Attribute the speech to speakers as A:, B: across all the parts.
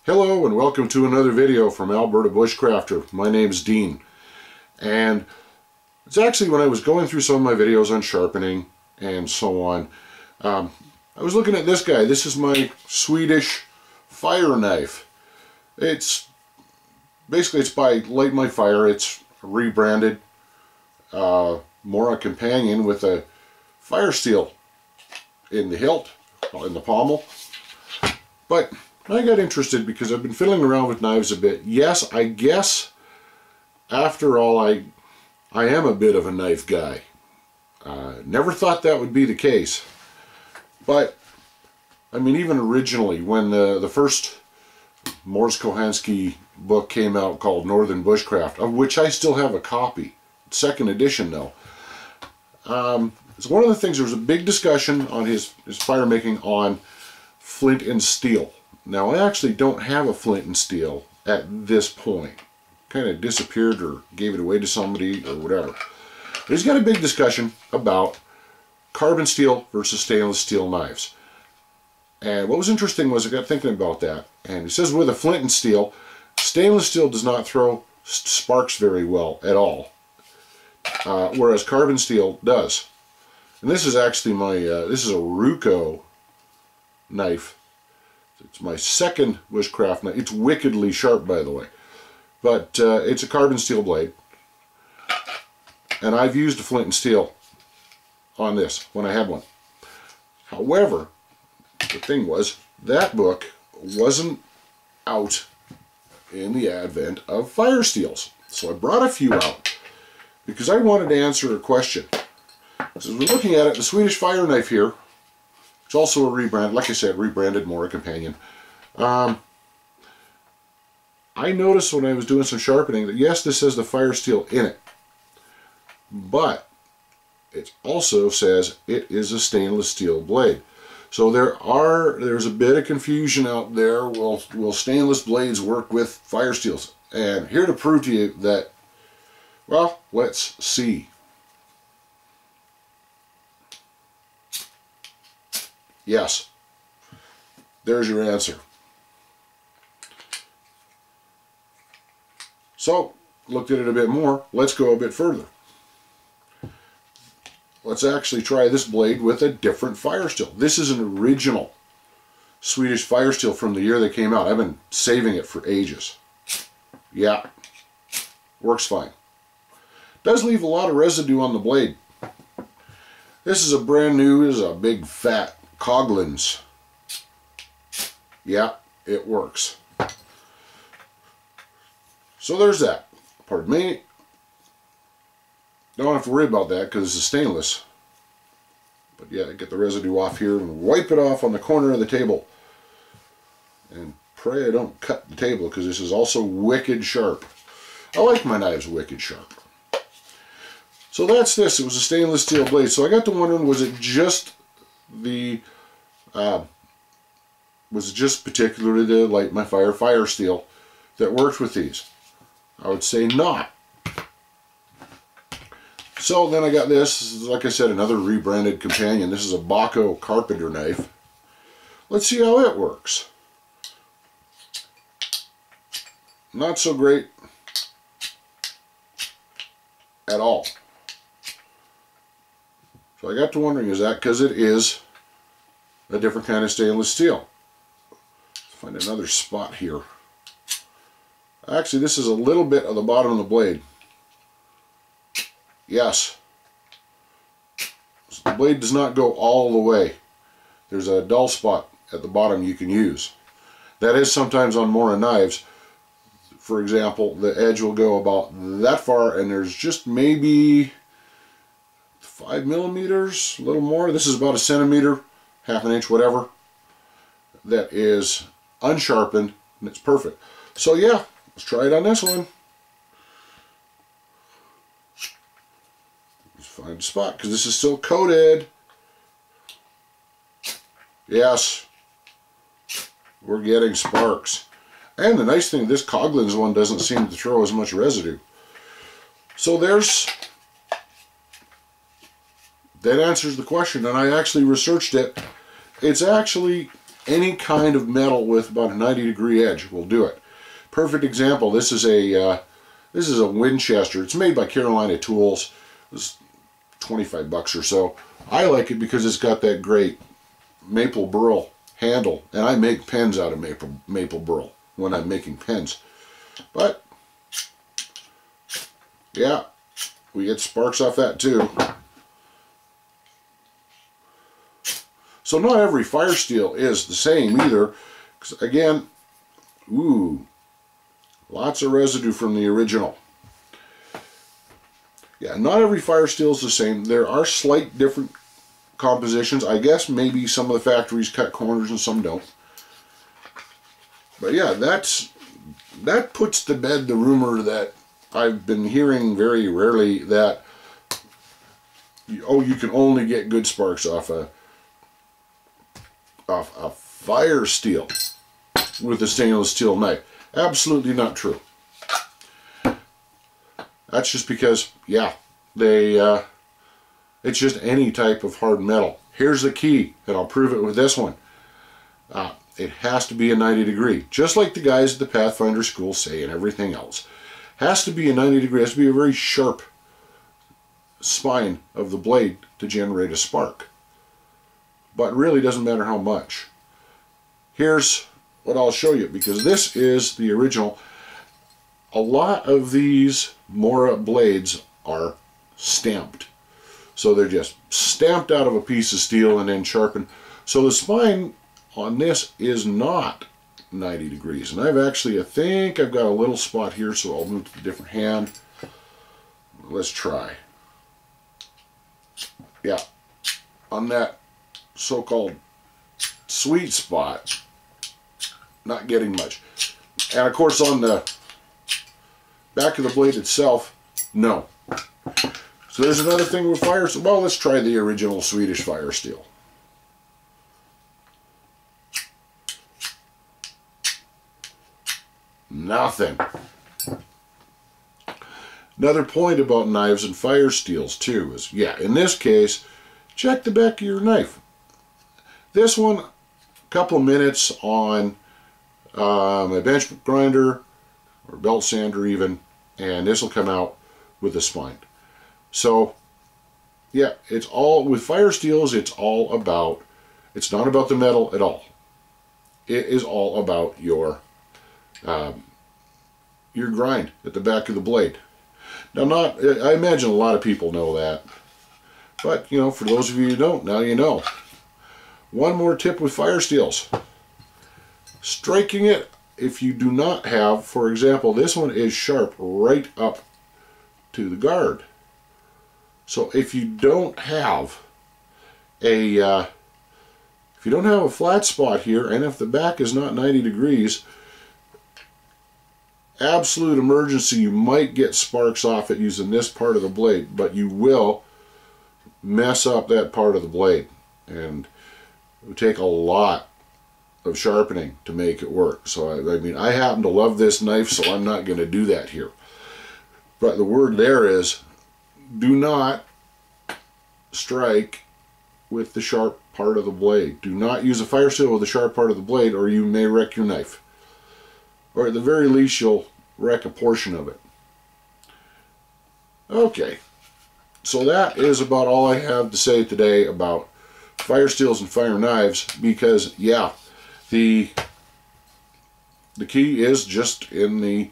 A: Hello and welcome to another video from Alberta Bushcrafter. My name's Dean, and it's actually when I was going through some of my videos on sharpening and so on, I was looking at this guy. This is my Swedish fire knife. It's by Light My Fire. It's rebranded, more a companion with a Firesteel in the hilt, in the pommel. But I got interested because I've been fiddling around with knives a bit. Yes, I guess after all I am a bit of a knife guy. Never thought that would be the case. But I mean, even originally when the first Morris Kohansky book came out called Northern Bushcraft, of which I still have a copy, second edition though. It's one of the things, there was a big discussion on his fire making on flint and steel. Now, I actually don't have a flint and steel at this point. Kind of disappeared or gave it away to somebody or whatever. But he's got a big discussion about carbon steel versus stainless steel knives. And what was interesting was I got thinking about that. And he says with a flint and steel, stainless steel does not throw sparks very well at all. Whereas carbon steel does. And this is actually my, this is a Ruko knife. It's my second bushcraft knife. It's wickedly sharp, by the way. But it's a carbon steel blade. And I've used a flint and steel on this when I had one. However, the thing was, that book wasn't out in the advent of Firesteels. So I brought a few out because I wanted to answer a question. So as we're looking at it, the Swedish fire knife here, it's also a rebrand, like I said, rebranded, more a companion. I noticed when I was doing some sharpening that yes, this says the Firesteel in it, but it also says it is a stainless steel blade. So there's a bit of confusion out there. Will stainless blades work with Firesteels? And here to prove to you that, well, let's see. Yes, there's your answer. So, looked at it a bit more. Let's go a bit further. Let's actually try this blade with a different Firesteel. This is an original Swedish Firesteel from the year they came out. I've been saving it for ages. Yeah, works fine. Does leave a lot of residue on the blade. This is a brand new, this is a big fat Coglins. Yeah, it works. So there's that. Pardon me. Don't have to worry about that because it's stainless. But yeah, get the residue off here and wipe it off on the corner of the table. And pray I don't cut the table because this is also wicked sharp. I like my knives wicked sharp. So that's this. It was a stainless steel blade. So I got to wondering, was it just the particularly the Light My Fire Firesteel that worked with these? I would say not. So then I got this, like I said, another rebranded companion. This is a Baco carpenter knife. Let's see how it works. Not so great at all. So I got to wondering, is that because it is a different kind of stainless steel? Let's find another spot here. Actually, this is a little bit of the bottom of the blade. Yes. So the blade does not go all the way. There's a dull spot at the bottom you can use. That is sometimes on more knives. For example, the edge will go about that far and there's just maybe 5 millimeters, a little more. This is about a centimeter, half an inch, whatever. That is unsharpened and it's perfect. So yeah, let's try it on this one. Let's find a spot because this is still coated. Yes, we're getting sparks. And the nice thing, this Coglins one doesn't seem to throw as much residue. So that answers the question, and I actually researched it. It's actually any kind of metal with about a 90-degree edge will do it. Perfect example, this is a Winchester. It's made by Carolina Tools. It's 25 bucks or so. I like it because it's got that great maple burl handle, and I make pens out of maple burl when I'm making pens. But yeah, we get sparks off that too. So not every Firesteel is the same either, because again, ooh, lots of residue from the original. Yeah, not every Firesteel is the same. There are slight different compositions. I guess maybe some of the factories cut corners and some don't. But yeah, that puts to bed the rumor that I've been hearing very rarely that, oh, you can only get good sparks off a Firesteel with a stainless steel knife. Absolutely not true. That's just because, yeah, it's just any type of hard metal. Here's the key, and I'll prove it with this one. It has to be a 90-degree, just like the guys at the Pathfinder school say and everything else. Has to be a 90-degree, has to be a very sharp spine of the blade to generate a spark. But really doesn't matter how much. Here's what I'll show you, because this is the original. A lot of these Mora blades are stamped. So they're just stamped out of a piece of steel and then sharpened. So the spine on this is not 90 degrees. And I think I've got a little spot here, so I'll move to a different hand. Let's try. Yeah, on that so-called sweet spot, not getting much. And of course on the back of the blade itself, no. So there's another thing with Firesteel. Well, let's try the original Swedish Firesteel. Nothing. Another point about knives and Firesteels too is, yeah, in this case, check the back of your knife. This one, a couple of minutes on a bench grinder or belt sander even, and this will come out with a spine. So yeah, it's all with Firesteels. It's not about the metal at all. It is all about your grind at the back of the blade. Now, I imagine a lot of people know that, but you know, for those of you who don't, now you know. One more tip with Firesteels: striking it. If you do not have, for example, this one is sharp right up to the guard. So if you don't have a flat spot here, and if the back is not 90 degrees, absolute emergency, you might get sparks off it using this part of the blade, but you will mess up that part of the blade, and it would take a lot of sharpening to make it work. So I mean, I happen to love this knife, so I'm not going to do that here. But the word there is, do not strike with the sharp part of the blade. Do not use a Firesteel with the sharp part of the blade, or you may wreck your knife. Or at the very least, you'll wreck a portion of it. Okay, so that is about all I have to say today about Firesteels and fire knives, because yeah, the key is just in the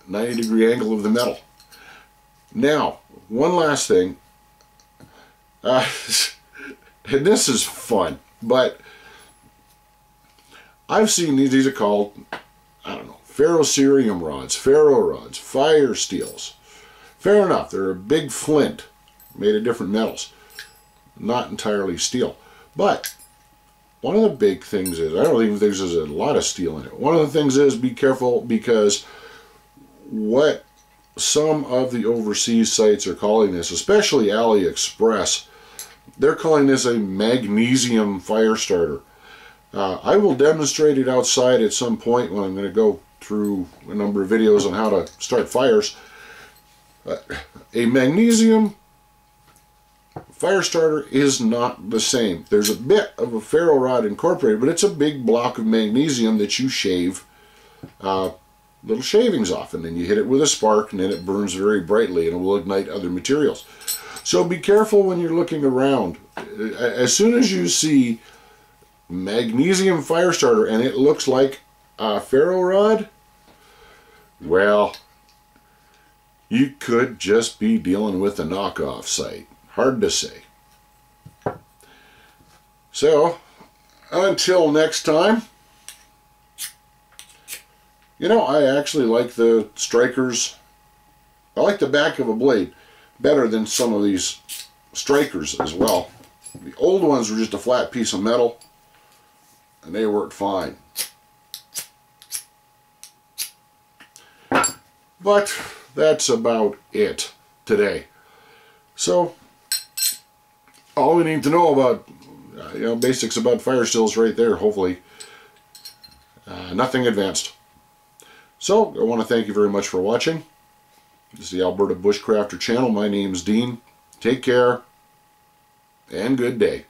A: 90-degree angle of the metal. Now, one last thing, and this is fun, but I've seen these are called, I don't know, ferrocerium rods, ferro rods, Firesteels. Fair enough, they're a big flint made of different metals, not entirely steel. But one of the big things is, I don't even think there's a lot of steel in it. One of the things is, be careful, because what some of the overseas sites are calling this, especially AliExpress, they're calling this a magnesium fire starter. I will demonstrate it outside at some point when I'm going to go through a number of videos on how to start fires. A magnesium Firestarter is not the same. There's a bit of a ferro rod incorporated, but it's a big block of magnesium that you shave little shavings off, and then you hit it with a spark, and then it burns very brightly, and it will ignite other materials. So be careful when you're looking around. As soon as you see magnesium Firestarter and it looks like a ferro rod, well, you could just be dealing with a knockoff site. Hard to say. So, until next time, you know, I actually like the strikers. I like the back of a blade better than some of these strikers as well. The old ones were just a flat piece of metal, and they worked fine. But that's about it today. So, all we need to know about, basics about Firesteels right there, hopefully. Nothing advanced. So, I want to thank you very much for watching. This is the Alberta Bushcrafter channel. My name's Dean. Take care, and good day.